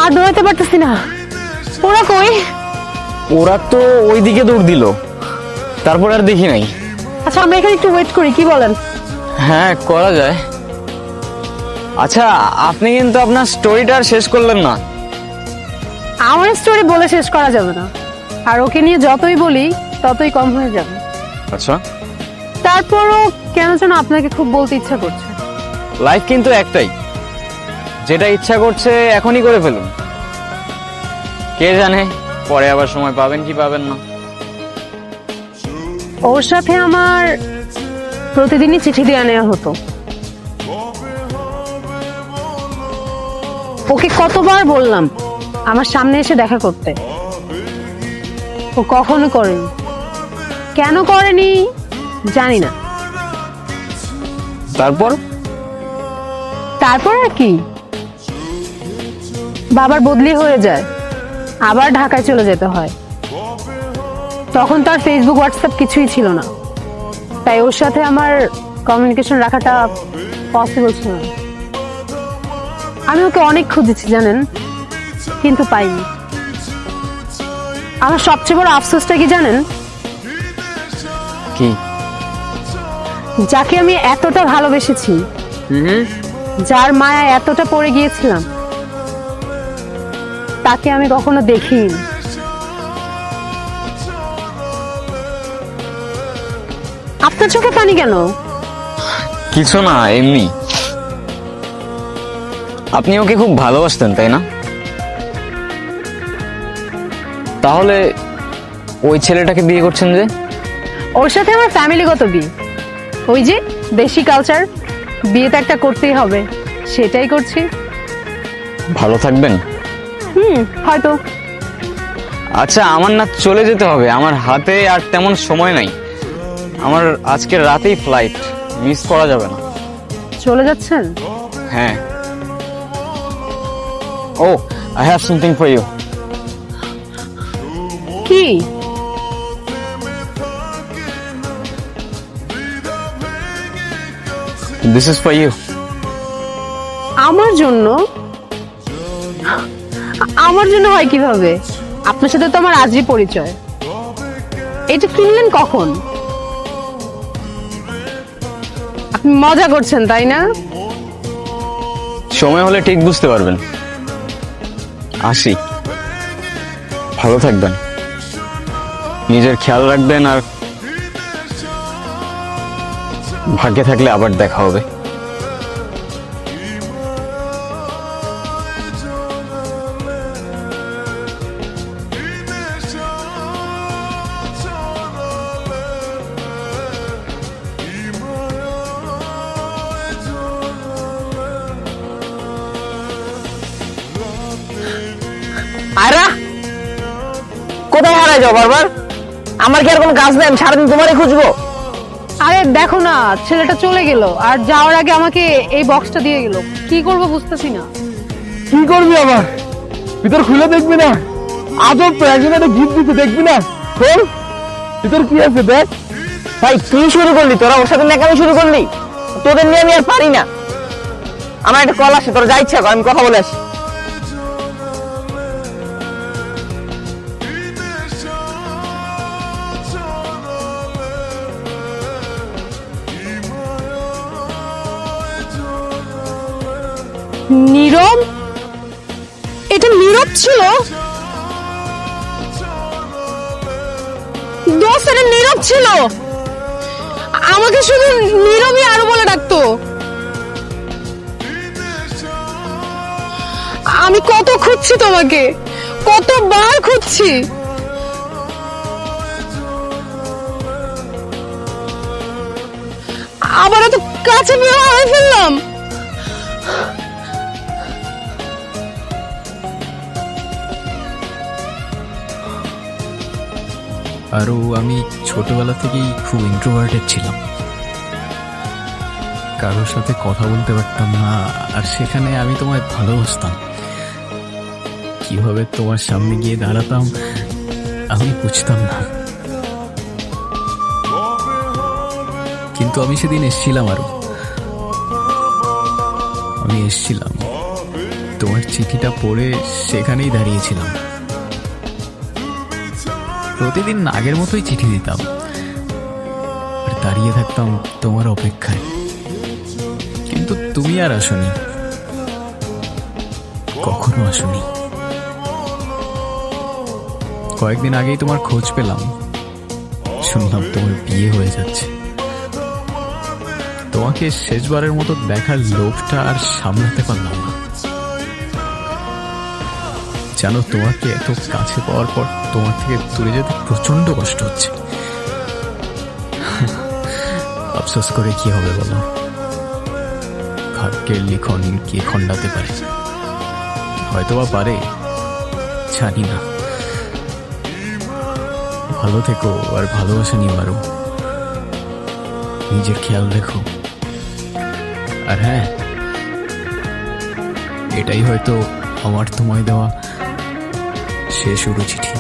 আর দৌড়াতে পারতেছি না। ওরা কই? ওরা তো ওইদিকে দৌড় দিল, তারপর আর দেখি নাই। আচ্ছা আমরা এখানে একটু ওয়েট করি, কি বলেন? হ্যাঁ করা যায়। আচ্ছা আপনি কিন্তু আপনার স্টোরিটা আর শেষ করলেন না। আমার স্টোরি বলে শেষ করা যাবে না, আর ওকে নিয়ে যতই বলি ততই কম হয়ে যাবে। আচ্ছা তারপরও কেন যেন আপনাকে খুব বলতে ইচ্ছা করছে। লাইফ কিন্তু একটাই, যেটা ইচ্ছা করছে এখনই করে ফেলুন। কে জানে পরে আবার সময় পাবেন কি পাবেন না। ওর সাথে আমার প্রতিদিনই চিঠি দিয়ে নেওয়া হতো। ওকে কতবার বললাম আমার সামনে এসে দেখা করতে, ও কখনো করেনি। কেন করেনি জানি না। তারপর তারপর আর কি, বাবার বদলি হয়ে যায়, আবার ঢাকায় চলে যেতে হয়। তখন তার ফেসবুক হোয়াটসঅ্যাপ কিছুই ছিল না, তাই ওর সাথে আমার কমিউনিকেশন রাখাটা পসিবল ছিল না। আমি ওকে অনেক খুঁজেছি জানেন, কিন্তু পাইনি। আমার সবচেয়ে বড় আফসোসটা কি জানেন? কি? যাকে আমি এতটা ভালোবেসেছি, যার মায়া এতটা পড়ে গিয়েছিলাম, তাকে আমি কখনো দেখিনি। আপনার চোখে পানি কেন? কিছু না, এমনি। আপনি ওকে খুব ভালোবাসতেন তাই না? তাহলে ওই ছেলেটাকে বিয়ে করছেন যে? ওর সাথে আমার ফ্যামিলিগত বিয়ে। ওই যে দেশি কালচার, বিয়ে তো একটা করতেই হবে, সেটাই করছি। ভালো থাকবেন। হয়তো। আচ্ছা আমার না চলে যেতে হবে, আমার হাতে আর তেমন সময় নাই। আমার আজকে রাতেই ফ্লাইট, মিস করা যাবে না। চলে যাচ্ছেন? হ্যাঁ। Oh I have something for you. কি? This is for you. আমার জন্য? আমার জন্য হয় কিভাবে? আপনার সাথে তো আমার আজই পরিচয়। এটা কিনলেন কখন? আপনি মজা করছেন তাই না? সময় হলে ঠিক বুঝতে পারবেন। আসি, ভালো থাকবেন, নিজের খেয়াল রাখবেন, আর ভাগ্যে থাকলে আবার দেখা হবে। আয়রা, কোথায় হারাই যাও বারবার? আমার কি আর কোনো কাজ নেই? আমি সারাদিন তোমারই খুঁজবো। আরে দেখো না, ছেলেটা চলে গেল, আর যাওয়ার আগে আমাকে এই বক্সটা দিয়ে গেল। কি করব বুঝতেছি না। কি করবি আবার? ভিতর খুলে দেখবি না? আজব তো, একজন একটা গিফট দিতে দেখবি না? খোল, ভিতর কি আছে দেখ। ভাই তুই শুরু করলি, তোরা ওর সাথে নেকামি শুরু করলি। তোদের নিয়ে আমি আর পারি না। আমার একটা কল আসে, তোরা যা ইচ্ছা কর, আমি কথা বলে আসি। নীরব? এটা নীরব ছিল? দোস্ত এটা নীরব ছিল। আমাকে শুধু নীরবই আরো বলে ডাকতো। আমি কত খুঁজছি তোমাকে, কতবার খুঁজছি। আবার এত কাছে পেয়ে হারাই ফেললাম। আরও আমি ছোটবেলা থেকেই খুব ইন্ট্রোভার্টেড ছিলাম, কারোর সাথে কথা বলতে পারতাম না, আর সেখানে আমি তোমায় ভালোবাসতাম। কিভাবে তোমার সামনে গিয়ে দাঁড়াতাম আমি বুঝতাম না। কিন্তু আমি সেদিন এসেছিলাম আরো, আমি এসেছিলাম, তোমার চিঠিটা পড়ে সেখানেই দাঁড়িয়েছিলাম। প্রতিদিন আগের মতোই চিঠি দিতাম আর দাঁড়িয়ে থাকতাম তোমার অপেক্ষায়, কিন্তু তুমি আর আসনি, কখনো আসনি। কয়েকদিন আগেই তোমার খোঁজ পেলাম, শুনলাম তোমার বিয়ে হয়ে যাচ্ছে। তোমাকে শেষবারের মতো দেখার লোভটা আর সামলাতে পারলাম না। জানো, তোমাকে এত কাছে পাওয়ার পর তোমার থেকে দূরে যেতে প্রচন্ড কষ্ট হচ্ছে। আফসোস করে কি হবে বলো, ভাগ্যের লিখন কে খণ্ডাতে পারে? হয়তোবা পারে, জানি না। ভালো থেকো আর ভালোবাসা নিও আরো, নিজের খেয়াল রেখো। আর হ্যাঁ, এটাই হয়তো আমার তোমায় দেওয়া শেষ চিঠি।